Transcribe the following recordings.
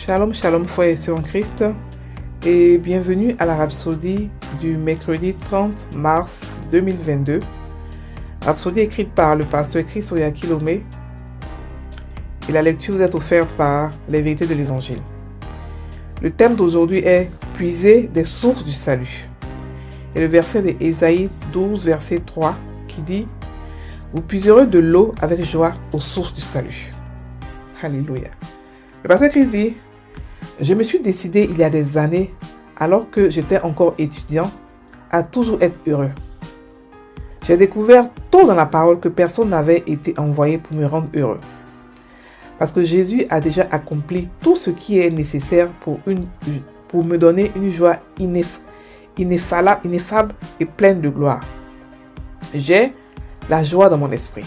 Shalom, shalom, frères et sœurs en Christ, et bienvenue à la Rhapsodie du mercredi 30 mars 2022. Rhapsodie écrite par le pasteur Chris Oyakilome, et la lecture vous est offerte par les vérités de l'Évangile. Le thème d'aujourd'hui est « Puiser des sources du salut ». Et le verset de Ésaïe 12, verset 3, qui dit « Vous puiserez de l'eau avec joie aux sources du salut ». Alléluia. Le pasteur Chris dit « Je me suis décidé il y a des années, alors que j'étais encore étudiant, à toujours être heureux. J'ai découvert tôt dans la parole que personne n'avait été envoyé pour me rendre heureux. Parce que Jésus a déjà accompli tout ce qui est nécessaire pour me donner une joie ineffable et pleine de gloire. J'ai la joie dans mon esprit.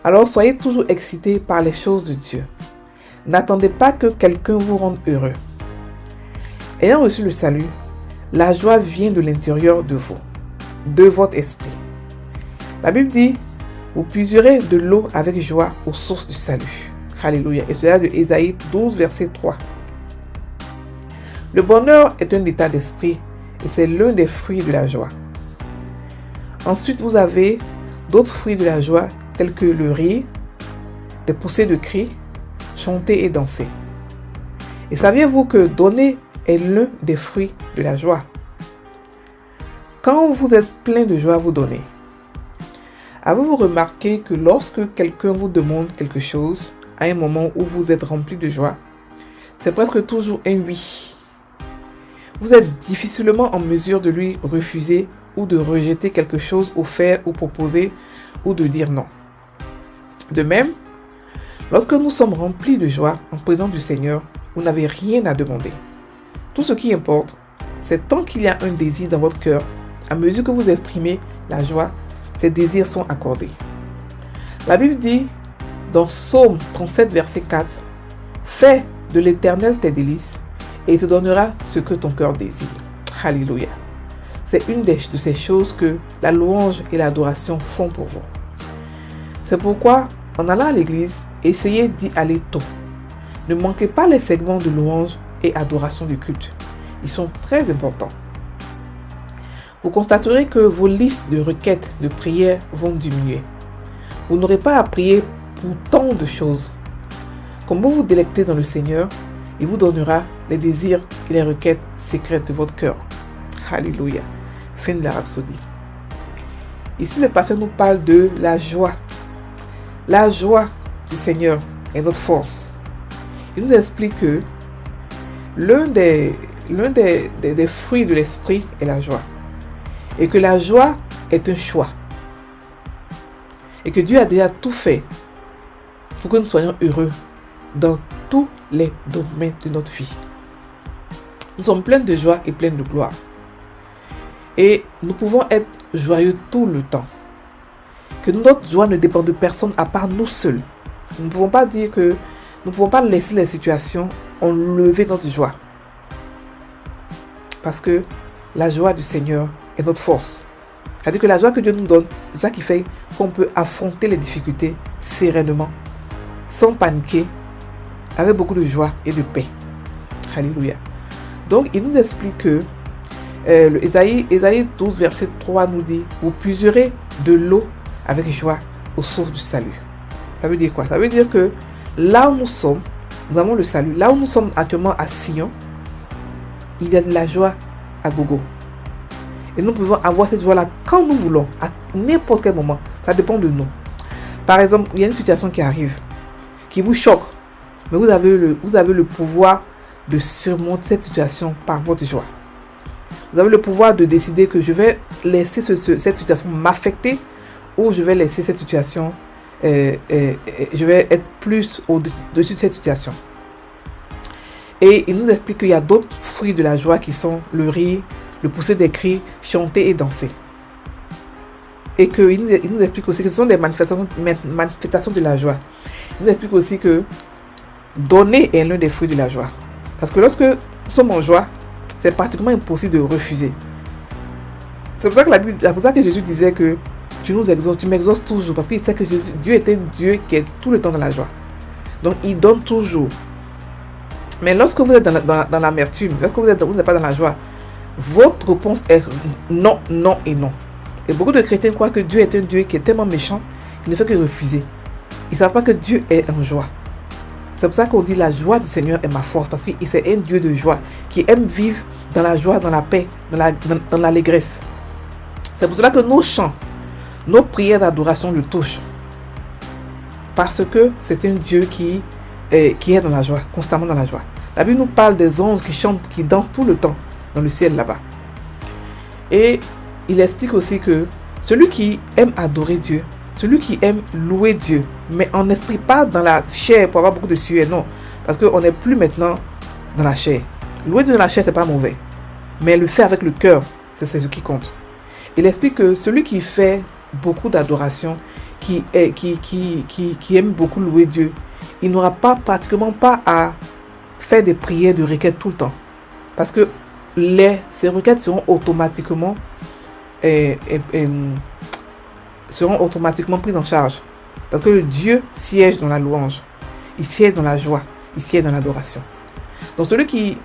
Alors soyez toujours excités par les choses de Dieu. N'attendez pas que quelqu'un vous rende heureux. Ayant reçu le salut, la joie vient de l'intérieur de vous, de votre esprit. La Bible dit, vous puiserez de l'eau avec joie aux sources du salut. Alléluia. Et cela de Ésaïe 12, verset 3. Le bonheur est un état d'esprit et c'est l'un des fruits de la joie. Ensuite, vous avez d'autres fruits de la joie tels que le rire, des poussées de cris, chanter et danser. Et saviez-vous que donner est l'un des fruits de la joie? Quand vous êtes plein de joie, vous donnez. Avez-vous remarqué que lorsque quelqu'un vous demande quelque chose, à un moment où vous êtes rempli de joie, c'est presque toujours un oui. Vous êtes difficilement en mesure de lui refuser ou de rejeter quelque chose offert ou proposé ou de dire non. De même, lorsque nous sommes remplis de joie en présence du Seigneur, vous n'avez rien à demander. Tout ce qui importe, c'est tant qu'il y a un désir dans votre cœur, à mesure que vous exprimez la joie, ces désirs sont accordés. La Bible dit dans Psaume 37, verset 4, « Fais de l'Éternel tes délices, et il te donnera ce que ton cœur désire. » Alléluia. C'est une de ces choses que la louange et l'adoration font pour vous. C'est pourquoi, en allant à l'église, essayez d'y aller tôt. Ne manquez pas les segments de louange et adoration du culte. Ils sont très importants. Vous constaterez que vos listes de requêtes de prière vont diminuer. Vous n'aurez pas à prier pour tant de choses. Comme vous vous délectez dans le Seigneur, il vous donnera les désirs et les requêtes secrètes de votre cœur. Alléluia. Fin de la rhapsodie. Ici, le pasteur nous parle de la joie. La joie du Seigneur est notre force. Il nous explique que l'un des fruits de l'esprit est la joie. Et que la joie est un choix. Et que Dieu a déjà tout fait pour que nous soyons heureux dans tous les domaines de notre vie. Nous sommes pleins de joie et pleins de gloire. Et nous pouvons être joyeux tout le temps. Que notre joie ne dépend de personne à part nous seuls. Nous ne pouvons pas dire que nous ne pouvons pas laisser les situations enlever notre joie. Parce que la joie du Seigneur est notre force. C'est-à-dire que la joie que Dieu nous donne, c'est ça qui fait qu'on peut affronter les difficultés sereinement, sans paniquer, avec beaucoup de joie et de paix. Alléluia. Donc, il nous explique que Ésaïe 12, verset 3 nous dit « Vous puiserez de l'eau avec joie aux sources du salut. » Ça veut dire quoi? Ça veut dire que là où nous sommes, nous avons le salut. Là où nous sommes actuellement à Sion, il y a de la joie à gogo. Et nous pouvons avoir cette joie-là quand nous voulons, à n'importe quel moment. Ça dépend de nous. Par exemple, il y a une situation qui arrive, qui vous choque, mais vous avez le pouvoir de surmonter cette situation par votre joie. Vous avez le pouvoir de décider que je vais laisser cette situation m'affecter ou je vais laisser cette situation, je vais être plus au-dessus de cette situation. Et il nous explique qu'il y a d'autres fruits de la joie qui sont le rire, le pousser des cris, chanter et danser. Et qu'il nous explique aussi que ce sont des manifestations de la joie. Il nous explique aussi que donner est l'un des fruits de la joie. Parce que lorsque nous sommes en joie, c'est pratiquement impossible de refuser. C'est pour ça que Jésus disait que tu nous exauces, tu m'exauces toujours. Parce qu'il sait que Dieu est un Dieu qui est tout le temps dans la joie. Donc il donne toujours. Mais lorsque vous êtes dans l'amertume, lorsque vous n'êtes pas dans la joie, votre réponse est non, non et non. Et beaucoup de chrétiens croient que Dieu est un Dieu qui est tellement méchant qu'il ne fait que refuser. Ils ne savent pas que Dieu est en joie. C'est pour ça qu'on dit la joie du Seigneur est ma force, parce que c'est un Dieu de joie qui aime vivre dans la joie, dans la paix, dans l'allégresse. C'est pour cela que nos chants, nos prières d'adoration le touchent. Parce que c'est un Dieu qui est dans la joie, constamment dans la joie. La Bible nous parle des anges qui chantent, qui dansent tout le temps dans le ciel là-bas. Et il explique aussi que celui qui aime adorer Dieu, celui qui aime louer Dieu, mais en esprit, pas dans la chair pour avoir beaucoup de sueur, non. Parce qu'on n'est plus maintenant dans la chair. Louer Dieu dans la chair, c'est pas mauvais. Mais le faire avec le cœur, c'est ce qui compte. Il explique que celui qui fait beaucoup d'adoration, qui aime beaucoup louer Dieu, il n'aura pratiquement pas à faire des prières de requêtes tout le temps. Parce que ces requêtes seront automatiquement prises en charge. Parce que Dieu siège dans la louange. Il siège dans la joie. Il siège dans l'adoration. Donc celui qui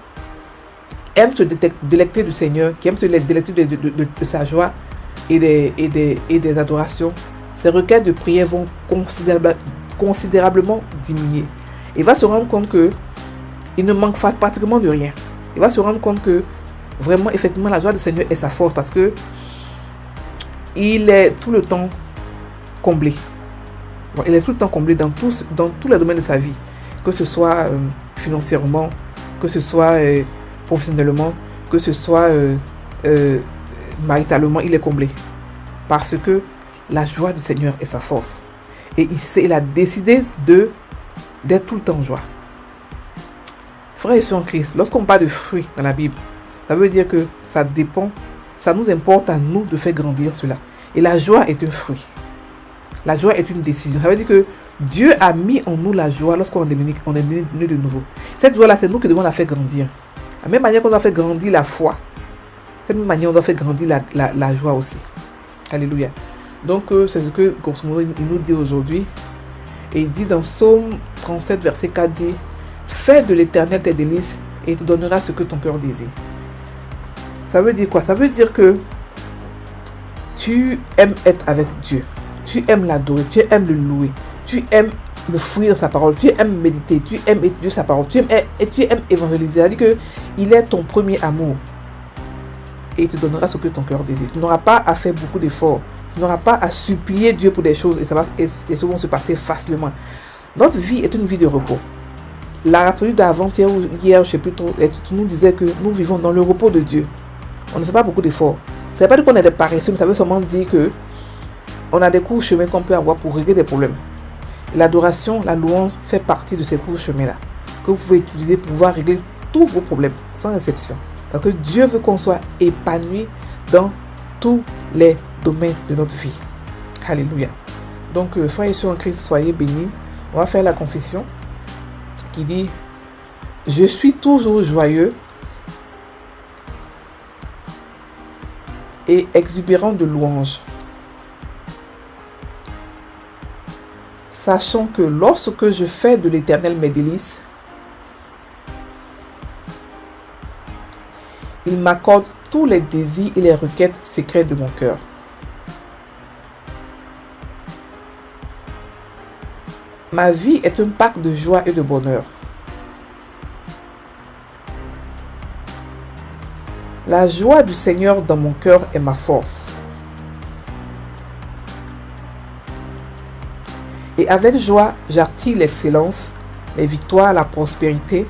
aime se délecter du Seigneur, qui aime se délecter de sa joie et des adorations, ses requêtes de prière vont considérablement diminuer. Il va se rendre compte que il ne manque pratiquement de rien. Il va se rendre compte que vraiment, effectivement, la joie du Seigneur est sa force, parce que il est tout le temps comblé. Il est tout le temps comblé dans tous les domaines de sa vie, que ce soit financièrement, que ce soit professionnellement, que ce soit maritalement, il est comblé. Parce que la joie du Seigneur est sa force. Et il a décidé d'être tout le temps en joie. Frères et sœurs en Christ, lorsqu'on parle de fruits dans la Bible, ça veut dire que ça nous importe à nous de faire grandir cela. Et la joie est un fruit. La joie est une décision. Ça veut dire que Dieu a mis en nous la joie lorsqu'on est né de nouveau. Cette joie-là, c'est nous qui devons la faire grandir. De la même manière qu'on doit faire grandir la foi, de la même manière on doit faire grandir la joie aussi. Alléluia. Donc, c'est ce que, grosso modo, il nous dit aujourd'hui. Et il dit dans Psaume 37, verset 4, dit: fais de l'Éternel tes délices et il te donnera ce que ton cœur désire. Ça veut dire quoi? Ça veut dire que tu aimes être avec Dieu. Tu aimes l'adorer, tu aimes le louer, tu aimes le fouiller dans sa parole, tu aimes méditer, tu aimes étudier sa parole, tu aimes évangéliser. C'est-à-dire qu'il est ton premier amour. Et il te donnera ce que ton cœur désire. Tu n'auras pas à faire beaucoup d'efforts. Tu n'auras pas à supplier Dieu pour des choses et ça vont se passer facilement. Notre vie est une vie de repos. La rapide d'avant-hier ou hier, je ne sais plus trop, nous disait que nous vivons dans le repos de Dieu. On ne fait pas beaucoup d'efforts. Ça ne veut pas dire qu'on est des paresseux, mais ça veut seulement dire que on a des courts chemins qu'on peut avoir pour régler des problèmes. L'adoration, la louange fait partie de ces courts chemins-là que vous pouvez utiliser pour pouvoir régler tous vos problèmes, sans exception. Parce que Dieu veut qu'on soit épanoui dans tous les domaines de notre vie. Alléluia. Donc, frères et sœurs en Christ, soyez bénis. On va faire la confession qui dit: je suis toujours joyeux et exubérant de louanges, sachant que lorsque je fais de l'Éternel mes délices, il m'accorde tous les désirs et les requêtes secrètes de mon cœur. Ma vie est un parc de joie et de bonheur. La joie du Seigneur dans mon cœur est ma force. Et avec joie, j'attire l'excellence, les victoires, la prospérité,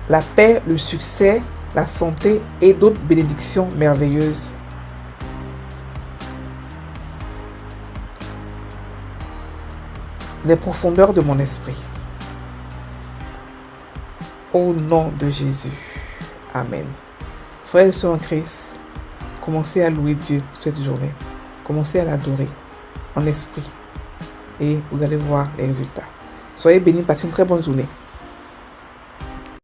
la paix, le succès, la santé et d'autres bénédictions merveilleuses. Les profondeurs de mon esprit. Au nom de Jésus. Amen. Frères et sœurs en Christ, commencez à louer Dieu cette journée. Commencez à l'adorer en esprit. Et vous allez voir les résultats. Soyez bénis, passez une très bonne journée.